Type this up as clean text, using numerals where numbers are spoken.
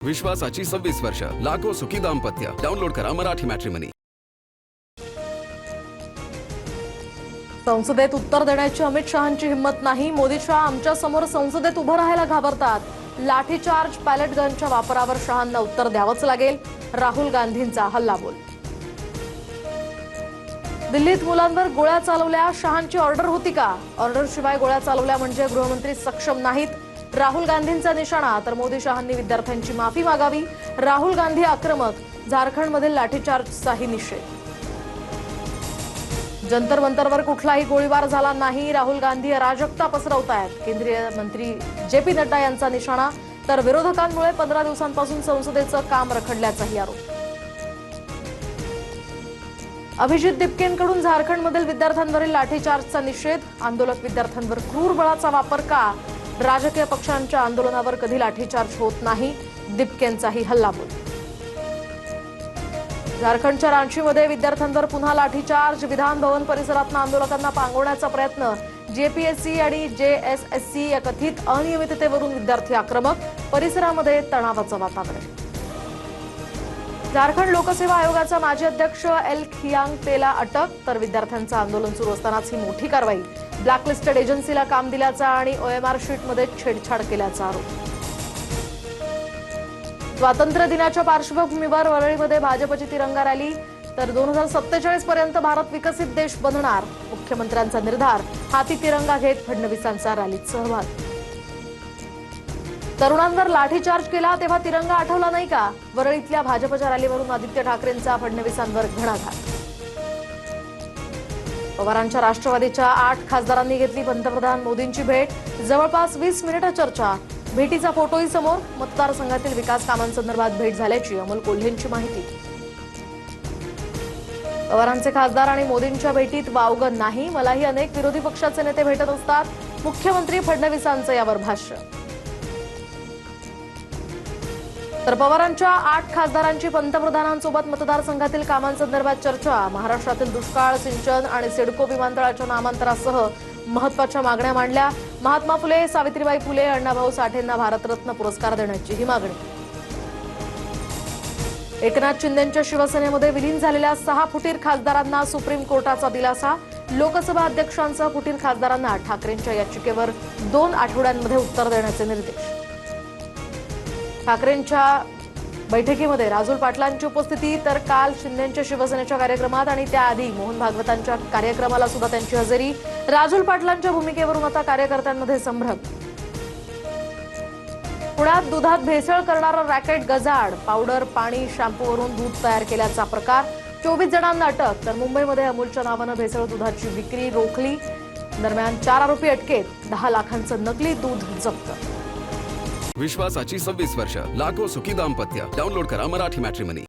विश्वासाची 26 वर्ष, लाखो सुखी दाम्पत्य. डाउनलोड करा मराठी मॅट्रिमनी. संसदेत उत्तर देण्याची अमित शहांची हिंमत नाही. मोदी शहा आमच्या समोर संसदेत उभं राहायला घाबरतात. लाठीचार्ज, पॅलेट गनच्या वापरावर शहांना उत्तर द्यावंच लागेल. राहुल गांधींचा हल्लाबोल. दिल्लीत मुलांवर गोळ्या चालवल्या, शहांची ऑर्डर होती का? ऑर्डरशिवाय गोळ्या चालवल्या म्हणजे गृहमंत्री सक्षम नाहीत. राहुल गांधींचा निशाणा, तर मोदी शहांनी विद्यार्थ्यांची माफी मागावी. राहुल गांधी आक्रमक, झारखंडमधील लाठीचार्जचाही निषेध. जंतर मंतरवर कुठलाही गोळीबार झाला नाही. राहुल गांधी अराजकता पसरवतायत. केंद्रीय मंत्री जे.पी. नड्डा यांचा निशाणा, तर विरोधकांमुळे 15 दिवसांपासून संसदेचं काम रखडल्याचाही आरोप. अभिजित दिपकेंकडून झारखंडमधील विद्यार्थ्यांवरील लाठीचार्जचा निषेध. आंदोलक विद्यार्थ्यांवर क्रूर बळाचा वापर का? राजकीय पक्षांच्या आंदोलनावर कधी लाठीचार्ज होत नाही. दिपकेंचाही हल्लाबोल. झारखंडच्या रांचीमध्ये विद्यार्थ्यांवर पुन्हा लाठीचार्ज. विधान भवन परिसरात आंदोलकांना पांगवण्याचा प्रयत्न. जेपीएससी आणि जेएसएससी या कथित अनियमिततेवरून विद्यार्थी आक्रमक. परिसरामध्ये तणावाचं वातावरण. झारखंड लोकसेवा आयोगाचा माजी अध्यक्ष एल खियांगतेला अटक, तर विद्यार्थ्यांचं आंदोलन सुरू असतानाच ही मोठी कारवाई. ब्लॅकलिस्टेड एजन्सीला काम दिल्याचा आणि ओएमआर शीटमध्ये छेडछाड केल्याचा आरोप. स्वातंत्र्य दिनाच्या पार्श्वभूमीवर वरळीमध्ये भाजपची तिरंगा रॅली, तर 2047 पर्यंत भारत विकसित देश बनणार. मुख्यमंत्र्यांचा निर्धार. हाती तिरंगा घेत फडणवीसांचा रॅलीत सहभाग. तरुणांवर लाठीचार्ज केला तेव्हा तिरंगा आठवला नाही का? वरळीतल्या भाजपच्या रॅलीवरून आदित्य ठाकरेंचा फडणवीसांवर घणाघात. पवारांच्या राष्ट्रवादीच्या 8 खासदारांनी घेतली पंतप्रधान मोदींची भेट. जवळपास 20 मिनिटं चर्चा. भेटीचा फोटोही समोर. मतदारसंघातील विकास कामांसंदर्भात भेट झाल्याची अमोल कोल्हेंची माहिती. पवारांचे खासदार आणि मोदींच्या भेटीत वावगं नाही. मलाही अनेक विरोधी पक्षाचे नेते भेटत असतात. मुख्यमंत्री फडणवीसांचं यावर भाष्य. तर पवारांच्या 8 खासदारांची पंतप्रधानांसोबत मतदारसंघातील कामांसंदर्भात चर्चा. महाराष्ट्रातील दुष्काळ, सिंचन आणि सिडको विमानतळाच्या नामांतरासह महत्वाच्या मागण्या मांडल्या. महात्मा फुले, सावित्रीबाई फुले, अण्णाभाऊ साठेंना भारतरत्न पुरस्कार देण्याची ही मागणी. एकनाथ शिंदेंच्या शिवसेनेमध्ये विलीन झालेल्या 6 फुटीर खासदारांना सुप्रीम कोर्टाचा दिलासा. लोकसभा अध्यक्षांसह फुटीर खासदारांना ठाकरेंच्या याचिकेवर 2 आठवड्यांमध्ये उत्तर देण्याचे निर्देश. ठाकरेंच्या बैठकीमध्ये राजूल पाटलांची उपस्थिती, तर काल शिंदेंच्या शिवसेनेच्या कार्यक्रमात आणि त्याआधी मोहन भागवतांच्या कार्यक्रमाला सुद्धा त्यांची हजेरी. राजूल पाटलांच्या भूमिकेवरून आता कार्यकर्त्यांमध्ये संभ्रम. पुण्यात दुधात भेसळ करणारा रॅकेट गजाआड. पावडर, पाणी, शॅम्पूवरून दूध तयार केल्याचा प्रकार. 24 जणांना अटक, तर मुंबईमध्ये अमूलच्या नावानं भेसळ दुधाची विक्री रोखली. दरम्यान 4 आरोपी अटकेत. 10 लाखांचं नकली दूध जप्त. विश्वासाची 26 वर्ष, लाखो सुखी दाम्पत्य. डाउनलोड करा मराठी मॅट्रिमनी.